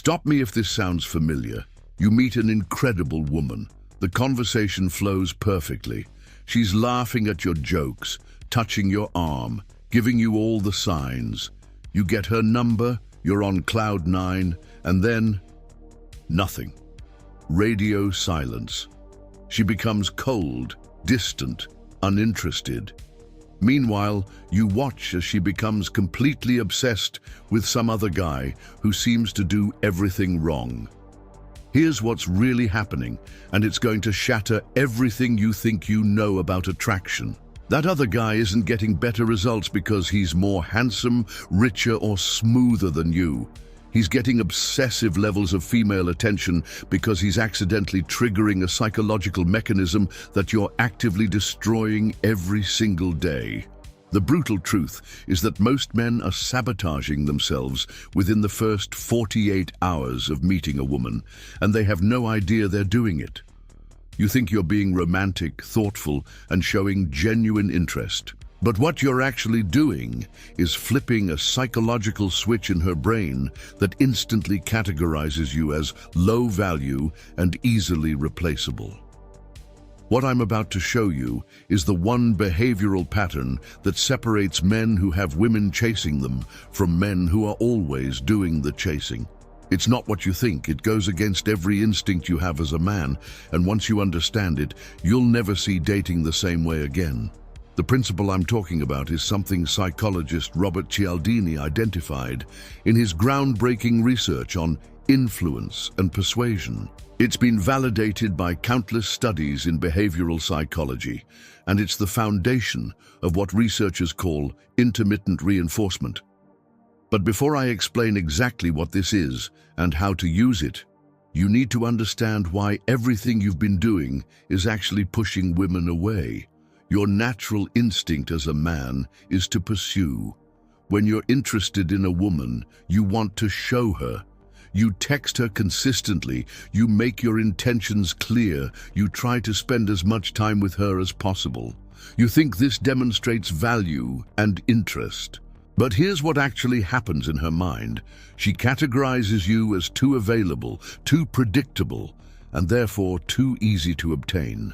Stop me if this sounds familiar. You meet an incredible woman. The conversation flows perfectly. She's laughing at your jokes, touching your arm, giving you all the signs. You get her number, you're on cloud nine, and then nothing. Radio silence. She becomes cold, distant, uninterested. Meanwhile, you watch as she becomes completely obsessed with some other guy who seems to do everything wrong. Here's what's really happening, and it's going to shatter everything you think you know about attraction. That other guy isn't getting better results because he's more handsome, richer, or smoother than you. He's getting obsessive levels of female attention because he's accidentally triggering a psychological mechanism that you're actively destroying every single day. The brutal truth is that most men are sabotaging themselves within the first 48 hours of meeting a woman, and they have no idea they're doing it. You think you're being romantic, thoughtful, and showing genuine interest. But what you're actually doing is flipping a psychological switch in her brain that instantly categorizes you as low value and easily replaceable. What I'm about to show you is the one behavioral pattern that separates men who have women chasing them from men who are always doing the chasing. It's not what you think. It goes against every instinct you have as a man, and once you understand it, you'll never see dating the same way again. The principle I'm talking about is something psychologist Robert Cialdini identified in his groundbreaking research on influence and persuasion. It's been validated by countless studies in behavioral psychology, and it's the foundation of what researchers call intermittent reinforcement. But before I explain exactly what this is and how to use it, you need to understand why everything you've been doing is actually pushing women away. Your natural instinct as a man is to pursue. When you're interested in a woman, you want to show her. You text her consistently, you make your intentions clear, you try to spend as much time with her as possible. You think this demonstrates value and interest. But here's what actually happens in her mind. She categorizes you as too available, too predictable, and therefore too easy to obtain.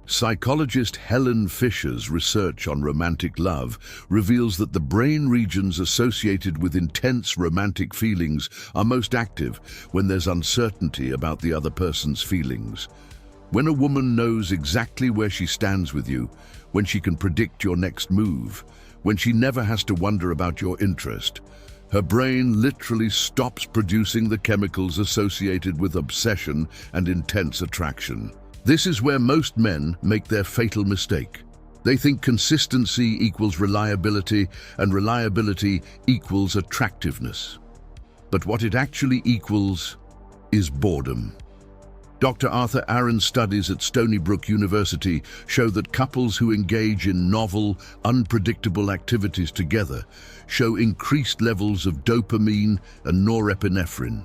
Psychologist Helen Fisher's research on romantic love reveals that the brain regions associated with intense romantic feelings are most active when there's uncertainty about the other person's feelings. When a woman knows exactly where she stands with you, when she can predict your next move, when she never has to wonder about your interest, her brain literally stops producing the chemicals associated with obsession and intense attraction. This is where most men make their fatal mistake. They think consistency equals reliability, and reliability equals attractiveness. But what it actually equals is boredom. Dr. Arthur Aaron's studies at Stony Brook University show that couples who engage in novel, unpredictable activities together show increased levels of dopamine and norepinephrine,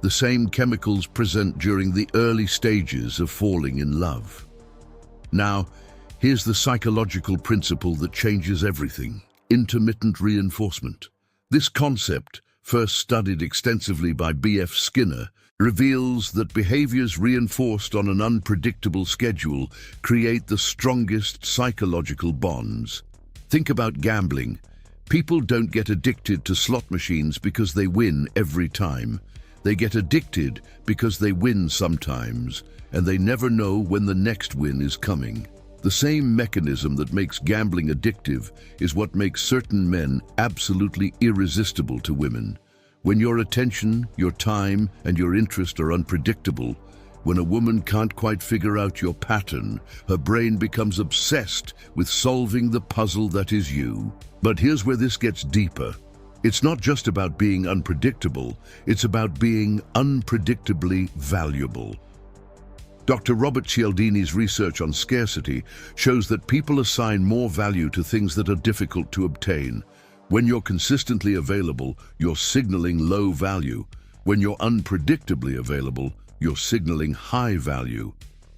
the same chemicals present during the early stages of falling in love. Now, here's the psychological principle that changes everything: intermittent reinforcement. This concept, first studied extensively by B.F. Skinner, reveals that behaviors reinforced on an unpredictable schedule create the strongest psychological bonds. Think about gambling. People don't get addicted to slot machines because they win every time. They get addicted because they win sometimes, and they never know when the next win is coming. The same mechanism that makes gambling addictive is what makes certain men absolutely irresistible to women. When your attention, your time, and your interest are unpredictable, when a woman can't quite figure out your pattern, her brain becomes obsessed with solving the puzzle that is you. But here's where this gets deeper. It's not just about being unpredictable, it's about being unpredictably valuable. Dr. Robert Cialdini's research on scarcity shows that people assign more value to things that are difficult to obtain. When you're consistently available, you're signaling low value. When you're unpredictably available, you're signaling high value.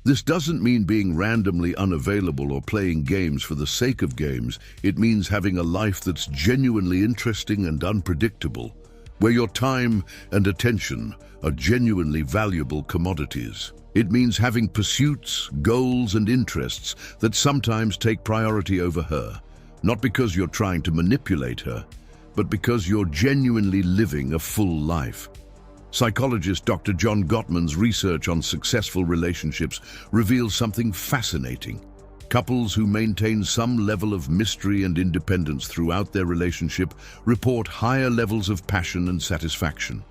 This doesn't mean being randomly unavailable or playing games for the sake of games. It means having a life that's genuinely interesting and unpredictable. where your time and attention are genuinely valuable commodities. It means having pursuits, goals, and interests that sometimes take priority over her, not because you're trying to manipulate her, but because you're genuinely living a full life. Psychologist Dr. John Gottman's research on successful relationships reveals something fascinating. Couples who maintain some level of mystery and independence throughout their relationship report higher levels of passion and satisfaction.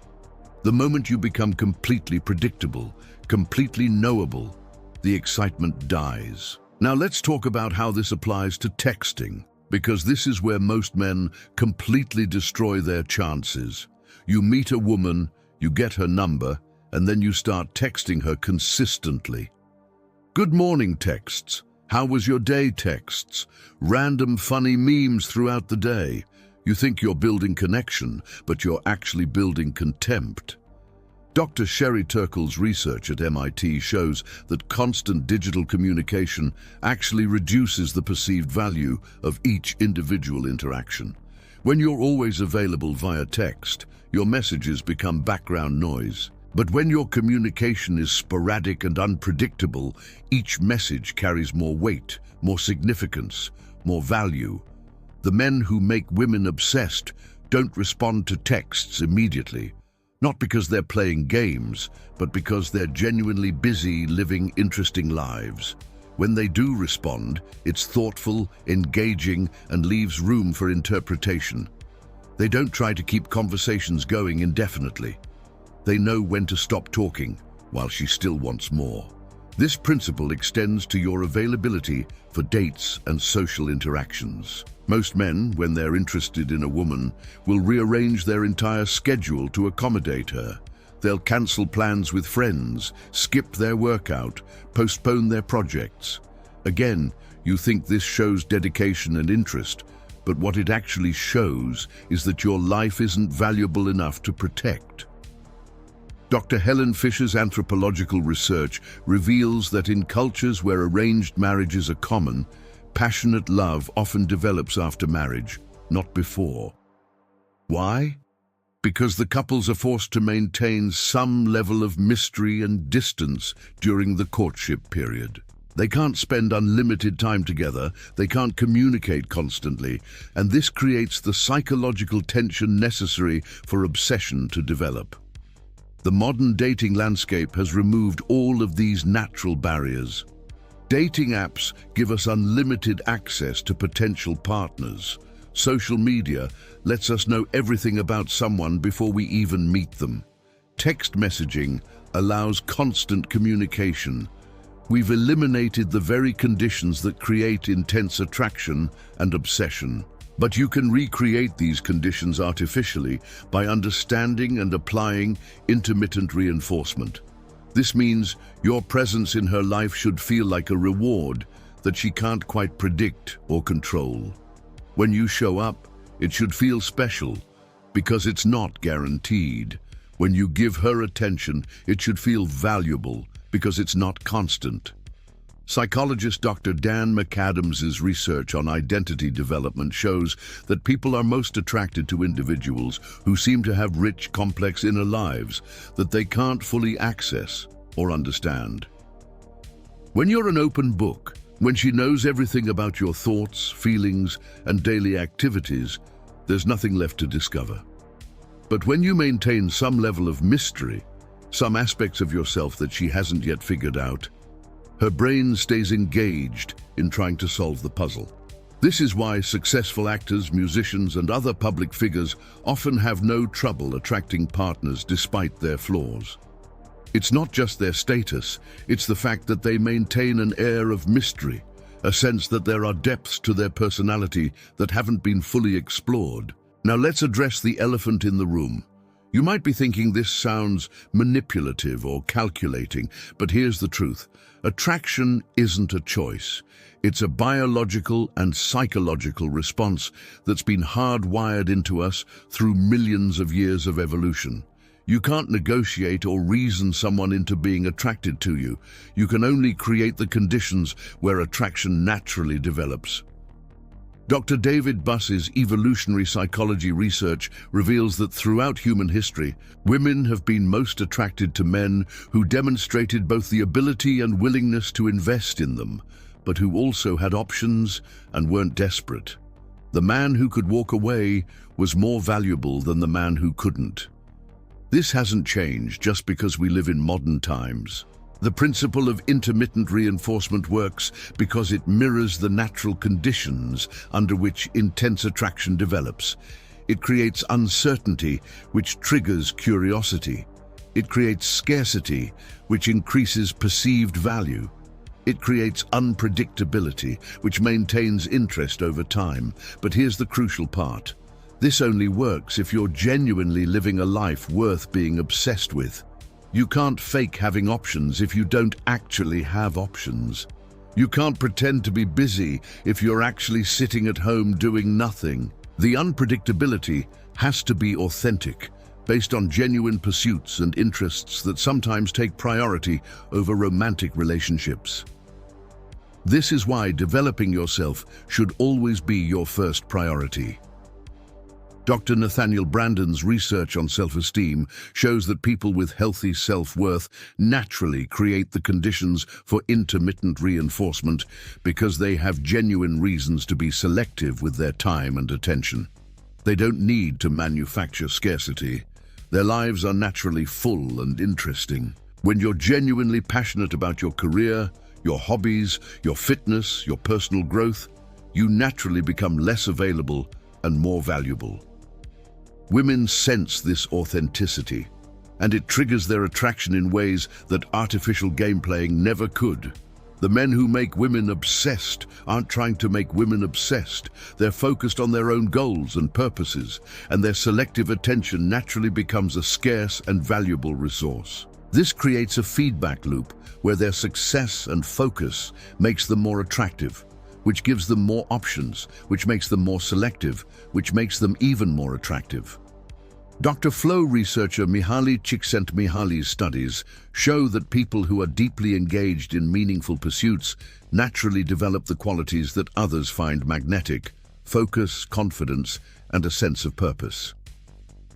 The moment you become completely predictable, completely knowable, the excitement dies. Now let's talk about how this applies to texting, because this is where most men completely destroy their chances. You meet a woman, you get her number, and then you start texting her consistently. Good morning texts. How was your day texts? Random funny memes throughout the day. You think you're building connection, but you're actually building contempt. Dr. Sherry Turkle's research at MIT shows that constant digital communication actually reduces the perceived value of each individual interaction. When you're always available via text, your messages become background noise. But when your communication is sporadic and unpredictable, each message carries more weight, more significance, more value. The men who make women obsessed don't respond to texts immediately, not because they're playing games, but because they're genuinely busy living interesting lives. When they do respond, it's thoughtful, engaging, and leaves room for interpretation. They don't try to keep conversations going indefinitely. They know when to stop talking while she still wants more. This principle extends to your availability for dates and social interactions. Most men, when they're interested in a woman, will rearrange their entire schedule to accommodate her. They'll cancel plans with friends, skip their workout, postpone their projects. Again, you think this shows dedication and interest, but what it actually shows is that your life isn't valuable enough to protect. Dr. Helen Fisher's anthropological research reveals that in cultures where arranged marriages are common, passionate love often develops after marriage, not before. Why? Because the couples are forced to maintain some level of mystery and distance during the courtship period. They can't spend unlimited time together, they can't communicate constantly, and this creates the psychological tension necessary for obsession to develop. The modern dating landscape has removed all of these natural barriers. Dating apps give us unlimited access to potential partners. Social media lets us know everything about someone before we even meet them. Text messaging allows constant communication. We've eliminated the very conditions that create intense attraction and obsession. But you can recreate these conditions artificially by understanding and applying intermittent reinforcement. This means your presence in her life should feel like a reward that she can't quite predict or control. When you show up, it should feel special because it's not guaranteed. When you give her attention, it should feel valuable because it's not constant. Psychologist Dr. Dan McAdams's research on identity development shows that people are most attracted to individuals who seem to have rich, complex inner lives that they can't fully access or understand. When you're an open book, when she knows everything about your thoughts, feelings, and daily activities, there's nothing left to discover. But when you maintain some level of mystery, some aspects of yourself that she hasn't yet figured out, her brain stays engaged in trying to solve the puzzle. This is why successful actors, musicians, and other public figures often have no trouble attracting partners despite their flaws. It's not just their status, it's the fact that they maintain an air of mystery, a sense that there are depths to their personality that haven't been fully explored. Now let's address the elephant in the room. You might be thinking this sounds manipulative or calculating, but here's the truth. Attraction isn't a choice. It's a biological and psychological response that's been hardwired into us through millions of years of evolution. You can't negotiate or reason someone into being attracted to you. You can only create the conditions where attraction naturally develops. Dr. David Buss's evolutionary psychology research reveals that throughout human history, women have been most attracted to men who demonstrated both the ability and willingness to invest in them, but who also had options and weren't desperate. The man who could walk away was more valuable than the man who couldn't. This hasn't changed just because we live in modern times. The principle of intermittent reinforcement works because it mirrors the natural conditions under which intense attraction develops. It creates uncertainty, which triggers curiosity. It creates scarcity, which increases perceived value. It creates unpredictability, which maintains interest over time. But here's the crucial part. This only works if you're genuinely living a life worth being obsessed with. You can't fake having options if you don't actually have options. You can't pretend to be busy if you're actually sitting at home doing nothing. The unpredictability has to be authentic, based on genuine pursuits and interests that sometimes take priority over romantic relationships. This is why developing yourself should always be your first priority. Dr. Nathaniel Branden's research on self-esteem shows that people with healthy self-worth naturally create the conditions for intermittent reinforcement because they have genuine reasons to be selective with their time and attention. They don't need to manufacture scarcity. Their lives are naturally full and interesting. When you're genuinely passionate about your career, your hobbies, your fitness, your personal growth, you naturally become less available and more valuable. Women sense this authenticity, and it triggers their attraction in ways that artificial game playing never could. The men who make women obsessed aren't trying to make women obsessed. They're focused on their own goals and purposes, and their selective attention naturally becomes a scarce and valuable resource. This creates a feedback loop where their success and focus makes them more attractive, which gives them more options, which makes them more selective, which makes them even more attractive. Dr. Flow researcher Mihaly Csikszentmihalyi's studies show that people who are deeply engaged in meaningful pursuits naturally develop the qualities that others find magnetic: focus, confidence, and a sense of purpose.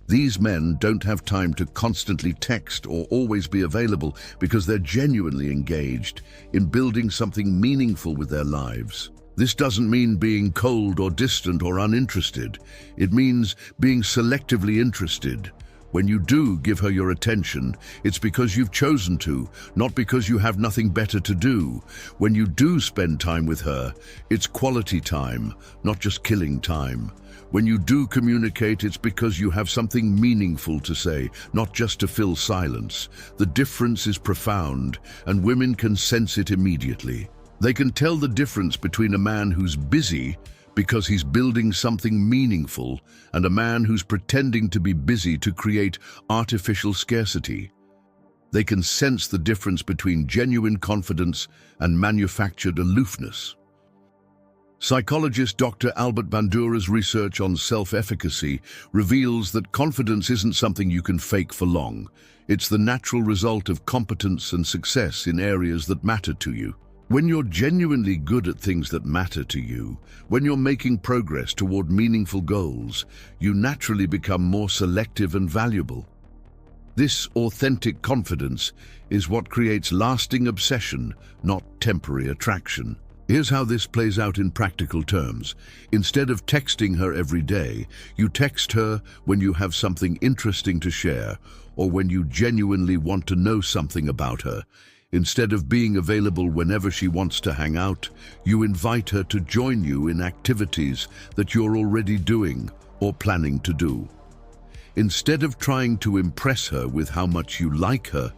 These men don't have time to constantly text or always be available because they're genuinely engaged in building something meaningful with their lives. This doesn't mean being cold or distant or uninterested. It means being selectively interested. When you do give her your attention, it's because you've chosen to, not because you have nothing better to do. When you do spend time with her, it's quality time, not just killing time. When you do communicate, it's because you have something meaningful to say, not just to fill silence. The difference is profound, and women can sense it immediately. They can tell the difference between a man who's busy because he's building something meaningful and a man who's pretending to be busy to create artificial scarcity. They can sense the difference between genuine confidence and manufactured aloofness. Psychologist Dr. Albert Bandura's research on self-efficacy reveals that confidence isn't something you can fake for long. It's the natural result of competence and success in areas that matter to you. When you're genuinely good at things that matter to you, when you're making progress toward meaningful goals, you naturally become more selective and valuable. This authentic confidence is what creates lasting obsession, not temporary attraction. Here's how this plays out in practical terms. Instead of texting her every day, you text her when you have something interesting to share or when you genuinely want to know something about her. Instead of being available whenever she wants to hang out, you invite her to join you in activities that you're already doing or planning to do. Instead of trying to impress her with how much you like her,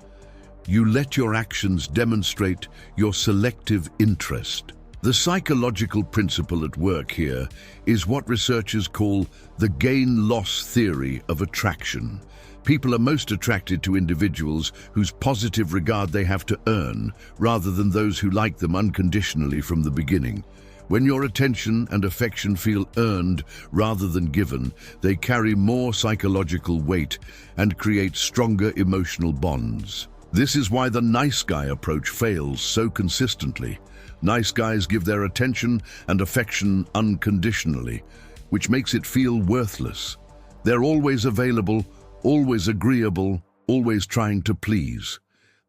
you let your actions demonstrate your selective interest. The psychological principle at work here is what researchers call the gain-loss theory of attraction. People are most attracted to individuals whose positive regard they have to earn, rather than those who like them unconditionally from the beginning. When your attention and affection feel earned rather than given, they carry more psychological weight and create stronger emotional bonds. This is why the nice guy approach fails so consistently. Nice guys give their attention and affection unconditionally, which makes it feel worthless. They're always available, always agreeable, always trying to please.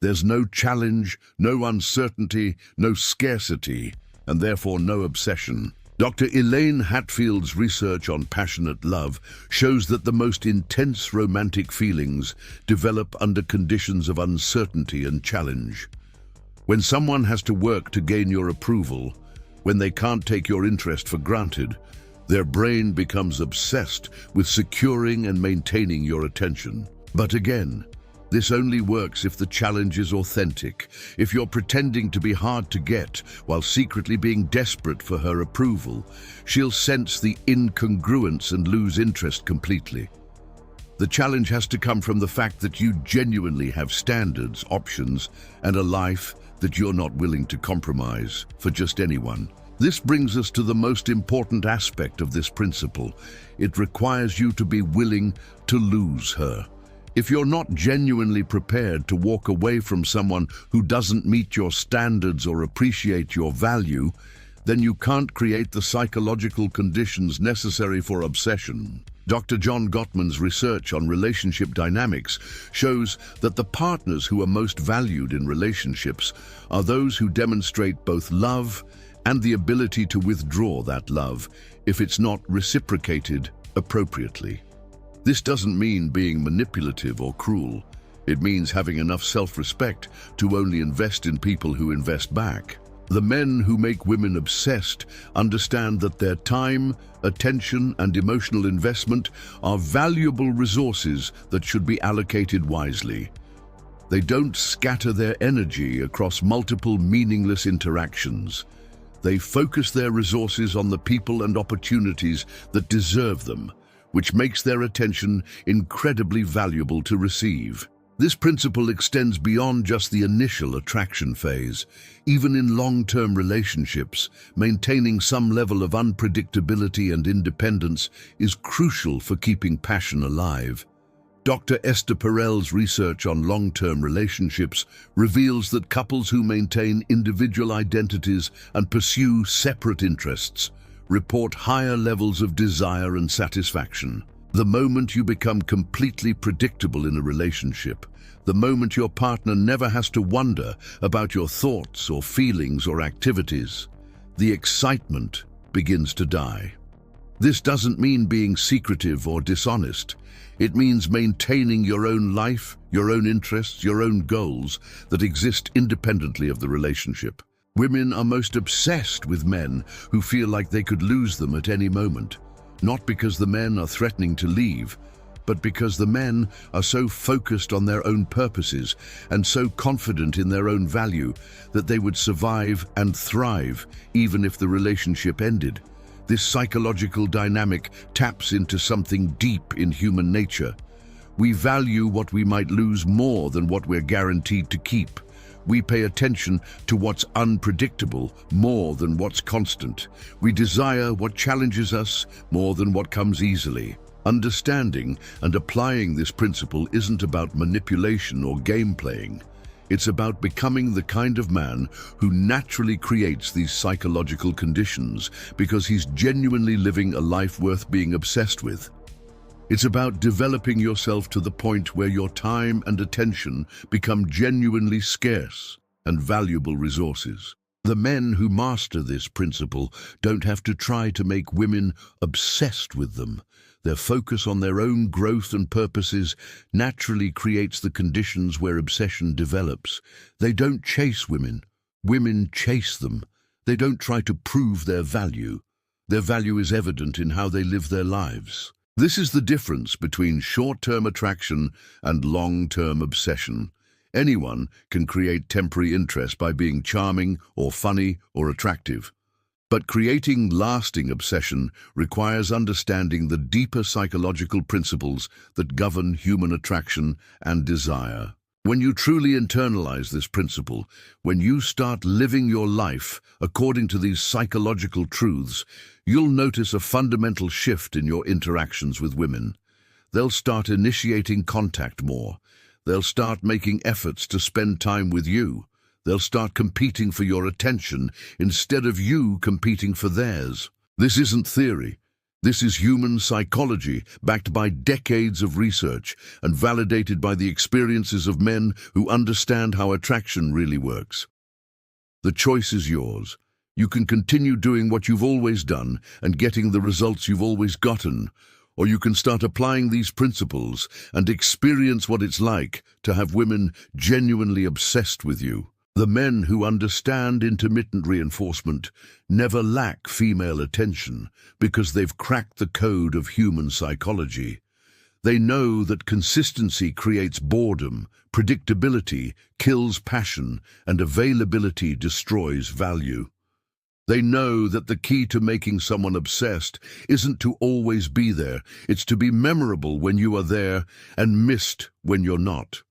There's no challenge, no uncertainty, no scarcity, and therefore no obsession. Dr. Elaine Hatfield's research on passionate love shows that the most intense romantic feelings develop under conditions of uncertainty and challenge. When someone has to work to gain your approval, when they can't take your interest for granted, their brain becomes obsessed with securing and maintaining your attention. But again, this only works if the challenge is authentic, if you're pretending to be hard to get while secretly being desperate for her approval. She'll sense the incongruence and lose interest completely. The challenge has to come from the fact that you genuinely have standards, options, and a life that you're not willing to compromise for just anyone. This brings us to the most important aspect of this principle. It requires you to be willing to lose her. If you're not genuinely prepared to walk away from someone who doesn't meet your standards or appreciate your value, then you can't create the psychological conditions necessary for obsession. Dr. John Gottman's research on relationship dynamics shows that the partners who are most valued in relationships are those who demonstrate both love and the ability to withdraw that love if it's not reciprocated appropriately. This doesn't mean being manipulative or cruel. It means having enough self-respect to only invest in people who invest back. The men who make women obsessed understand that their time, attention, and emotional investment are valuable resources that should be allocated wisely. They don't scatter their energy across multiple meaningless interactions. They focus their resources on the people and opportunities that deserve them, which makes their attention incredibly valuable to receive. This principle extends beyond just the initial attraction phase. Even in long-term relationships, maintaining some level of unpredictability and independence is crucial for keeping passion alive. Dr. Esther Perel's research on long-term relationships reveals that couples who maintain individual identities and pursue separate interests report higher levels of desire and satisfaction. The moment you become completely predictable in a relationship, the moment your partner never has to wonder about your thoughts or feelings or activities, the excitement begins to die. This doesn't mean being secretive or dishonest. It means maintaining your own life, your own interests, your own goals that exist independently of the relationship. Women are most obsessed with men who feel like they could lose them at any moment, not because the men are threatening to leave, but because the men are so focused on their own purposes and so confident in their own value that they would survive and thrive even if the relationship ended. This psychological dynamic taps into something deep in human nature. We value what we might lose more than what we're guaranteed to keep. We pay attention to what's unpredictable more than what's constant. We desire what challenges us more than what comes easily. Understanding and applying this principle isn't about manipulation or game playing. It's about becoming the kind of man who naturally creates these psychological conditions because he's genuinely living a life worth being obsessed with. It's about developing yourself to the point where your time and attention become genuinely scarce and valuable resources. The men who master this principle don't have to try to make women obsessed with them. Their focus on their own growth and purposes naturally creates the conditions where obsession develops. They don't chase women. Women chase them. They don't try to prove their value. Their value is evident in how they live their lives. This is the difference between short-term attraction and long-term obsession. Anyone can create temporary interest by being charming or funny or attractive. But creating lasting obsession requires understanding the deeper psychological principles that govern human attraction and desire. When you truly internalize this principle, when you start living your life according to these psychological truths, you'll notice a fundamental shift in your interactions with women. They'll start initiating contact more. They'll start making efforts to spend time with you. They'll start competing for your attention instead of you competing for theirs. This isn't theory. This is human psychology, backed by decades of research and validated by the experiences of men who understand how attraction really works. The choice is yours. You can continue doing what you've always done and getting the results you've always gotten, or you can start applying these principles and experience what it's like to have women genuinely obsessed with you. The men who understand intermittent reinforcement never lack female attention because they've cracked the code of human psychology. They know that consistency creates boredom, predictability kills passion, and availability destroys value. They know that the key to making someone obsessed isn't to always be there, it's to be memorable when you are there and missed when you're not.